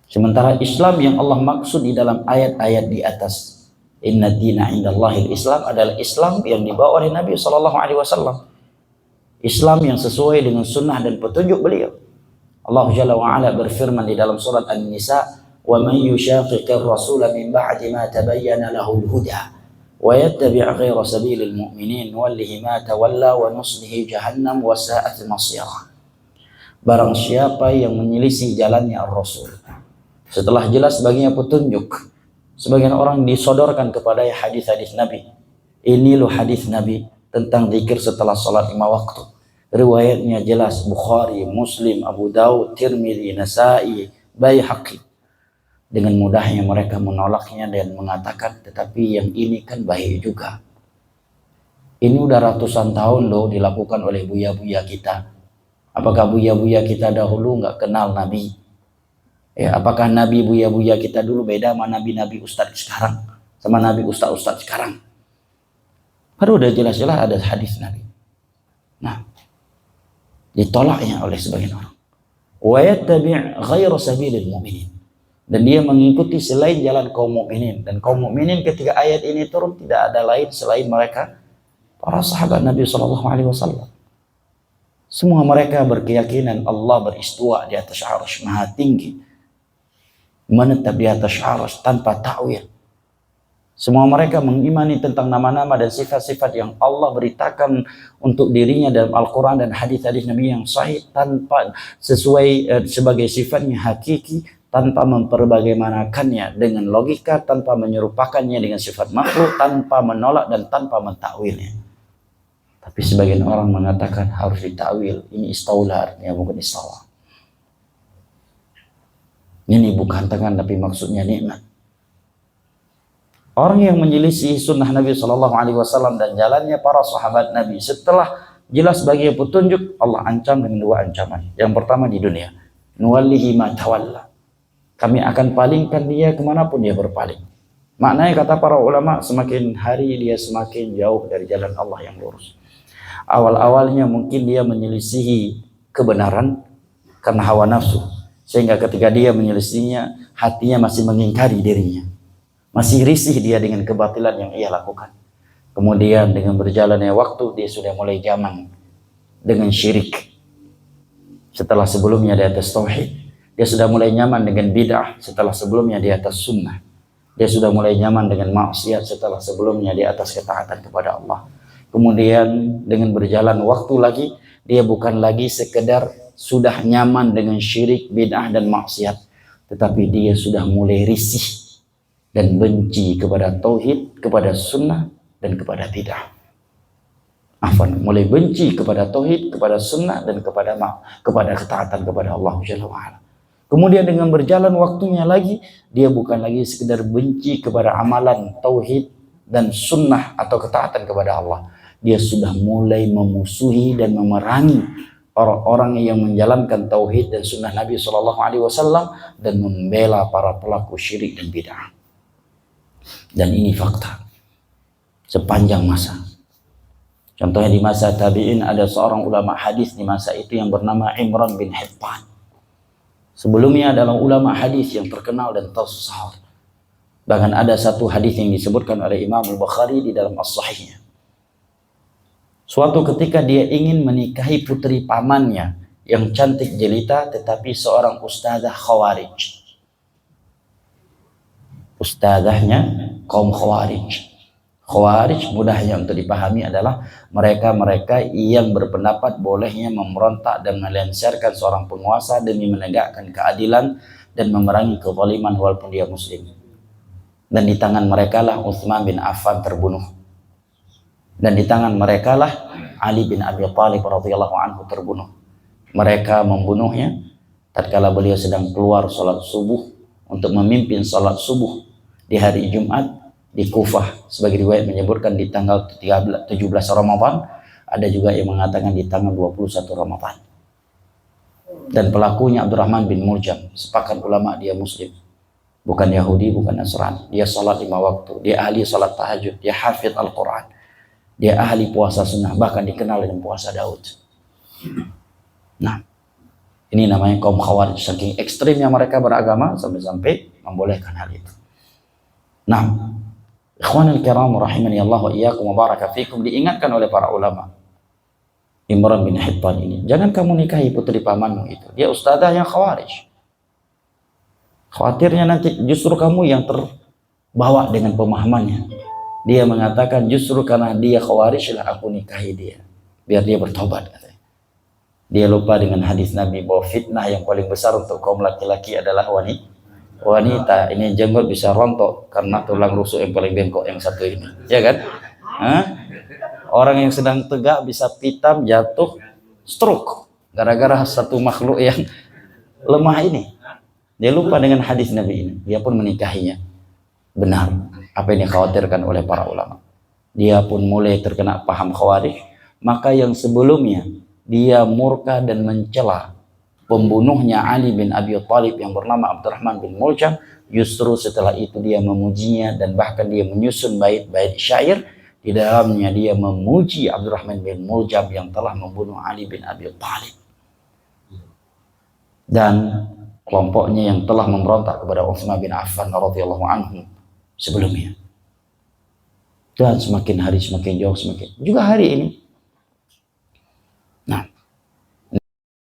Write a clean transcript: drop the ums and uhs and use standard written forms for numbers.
Sementara Islam yang Allah maksud di dalam ayat-ayat di atas, inna dina indallahil Islam, adalah Islam yang dibawa oleh Nabi SAW. Islam yang sesuai dengan sunnah dan petunjuk beliau. Allah Jalla wa'ala berfirman di dalam surat An-Nisa, وَمَنْ يُشَاقِقِ الرَّسُولَ مِنْ بَعْدِ مَا تَبَيَّنَ لَهُ الْهُدَى وَيَتَّبِعْ غَيْرَ سَبِيلِ الْمُؤْمِنِينَ نُوَلِّهِ مَا تَوَلَّى وَنُصْلِهِ جَهَنَّمَ وَسَاءَتْ مَصِيرًا. Barang siapa yang menyelisih jalannya Ar-Rasul setelah jelas baginya petunjuk, sebagian orang disodorkan kepada hadis-hadis Nabi. Ini loh hadis Nabi tentang zikir setelah salat 5 waktu. Riwayatnya jelas, Bukhari, Muslim, Abu Daud, Tirmidzi, Nasa'i, Baihaqi. Dengan mudahnya mereka menolaknya dan mengatakan, tetapi yang ini kan baik juga. Ini udah ratusan tahun loh dilakukan oleh buya-buya kita. Apakah buya-buya kita dahulu nggak kenal Nabi? Ya, apakah Nabi buya-buya kita dulu beda sama Nabi-Nabi Ustadz sekarang? Sama Nabi Ustadz sekarang? Baru udah jelas-jelas ada hadis Nabi. Nah, ditolaknya oleh sebagian orang. Wa yattabi' ghayra sabilil mu'minin. Dan dia mengikuti selain jalan kaum mukminin. Dan kaum mukminin ketika ayat ini turun tidak ada lain selain mereka para sahabat Nabi SAW. Semua mereka berkeyakinan Allah beristiwa di atas arsy maha tinggi, menetap di atas arsy tanpa ta'wil. Semua mereka mengimani tentang nama-nama dan sifat-sifat yang Allah beritakan untuk dirinya dalam Al-Quran dan hadis-hadis Nabi yang sahih, tanpa sesuai sebagai sifatnya hakiki, tanpa memperbagaimanakannya dengan logika, tanpa menyerupakannya dengan sifat makhluk, tanpa menolak dan tanpa mentakwilnya. Tapi sebagian orang mengatakan harus ditakwil. Ini istaula, artinya bukan istawa. Ini bukan tangan tapi maksudnya nikmat. Orang yang menyelisih sunnah Nabi SAW dan jalannya para sahabat Nabi setelah jelas bagi petunjuk, Allah ancam dengan 2 ancaman. Yang pertama di dunia, nuwallihi ma tawalla. Kami akan palingkan dia kemanapun dia berpaling. Maknanya kata para ulama, semakin hari dia semakin jauh dari jalan Allah yang lurus. Awal-awalnya mungkin dia menyelisihi kebenaran karena hawa nafsu, sehingga ketika dia menyelisihinya, hatinya masih mengingkari dirinya, masih risih dia dengan kebatilan yang ia lakukan. Kemudian dengan berjalannya waktu, dia sudah mulai jaman dengan syirik setelah sebelumnya di atas tauhid. Dia sudah mulai nyaman dengan bid'ah setelah sebelumnya di atas sunnah. Dia sudah mulai nyaman dengan maksiat setelah sebelumnya di atas ketaatan kepada Allah. Kemudian dengan berjalan waktu lagi, dia bukan lagi sekedar sudah nyaman dengan syirik, bid'ah dan maksiat, tetapi dia sudah mulai risih dan benci kepada tauhid, kepada sunnah dan kepada bid'ah. Mulai benci kepada tauhid, kepada sunnah dan kepada ketaatan kepada Allah Jalla wa'ala. Kemudian dengan berjalan waktunya lagi, dia bukan lagi sekedar benci kepada amalan tauhid dan sunnah atau ketaatan kepada Allah. Dia sudah mulai memusuhi dan memerangi orang-orang yang menjalankan tauhid dan sunnah Nabi SAW dan membela para pelaku syirik dan bid'ah. Dan ini fakta sepanjang masa. Contohnya di masa tabi'in ada seorang ulama hadis di masa itu yang bernama Imran bin Hittan. Sebelumnya adalah ulama hadis yang terkenal dan tersohor. Bahkan ada satu hadis yang disebutkan oleh Imam Al-Bukhari di dalam As-Sahihnya. Suatu ketika dia ingin menikahi putri pamannya yang cantik jelita, tetapi seorang ustadzah Khawarij. Ustadzahnya kaum Khawarij. Khawarij mudahnya untuk dipahami adalah mereka-mereka yang berpendapat bolehnya memberontak dan melengsarkan seorang penguasa demi menegakkan keadilan dan memerangi kezaliman walaupun dia muslim. Dan di tangan mereka lah Utsman bin Affan terbunuh. Dan di tangan mereka lah Ali bin Abi Thalib radhiyallahu anhu terbunuh. Mereka membunuhnya tatkala beliau sedang keluar salat subuh untuk memimpin salat subuh di hari Jumat di Kufah. Sebagai riwayat menyebutkan di tanggal 17 Ramadan, ada juga yang mengatakan di tanggal 21 Ramadan. Dan pelakunya Abdurrahman bin Muljam, sepakat ulama dia muslim. Bukan Yahudi, bukan Nasrani. Dia salat 5 waktu, dia ahli salat tahajud, dia hafidh Al-Quran. Dia ahli puasa sunnah, bahkan dikenal dengan puasa Daud. Nah, Ini namanya kaum Khawarij, saking ekstrimnya mereka beragama sampai-sampai membolehkan hal itu. Nah, ikhwanul kiram rahimani Allah wa iyyakum wa baraka fikum, diingatkan oleh para ulama. Imran bin Hittan ini, jangan kamu nikahi putri pamanmu itu, dia ustadzah yang Khawarij. Khawatirnya nanti justru kamu yang terbawa dengan pemahamannya. Dia mengatakan justru karena dia Khawarij lah aku nikahi dia, biar dia bertobat. Dia lupa dengan hadis Nabi bahwa fitnah yang paling besar untuk kaum laki-laki adalah wanita. Ini jenggot bisa rontok karena tulang rusuk yang paling bengkok yang satu ini, ya kan? Hah? Orang yang sedang tegak bisa pitam, jatuh, stroke gara-gara satu makhluk yang lemah ini. Dia lupa dengan hadis Nabi ini, dia pun menikahinya. Benar apa yang dikhawatirkan oleh para ulama. Dia pun mulai terkena paham Khawarij. Maka yang sebelumnya dia murka dan mencela pembunuhnya Ali bin Abi Thalib yang bernama Abdurrahman bin Muljam, justru setelah itu dia memujinya dan bahkan dia menyusun bait-bait syair di dalamnya dia memuji Abdurrahman bin Muljam yang telah membunuh Ali bin Abi Thalib dan kelompoknya yang telah memberontak kepada Utsman bin Affan radhiyallahu anhu sebelumnya. Dan semakin hari semakin jauh, semakin juga hari ini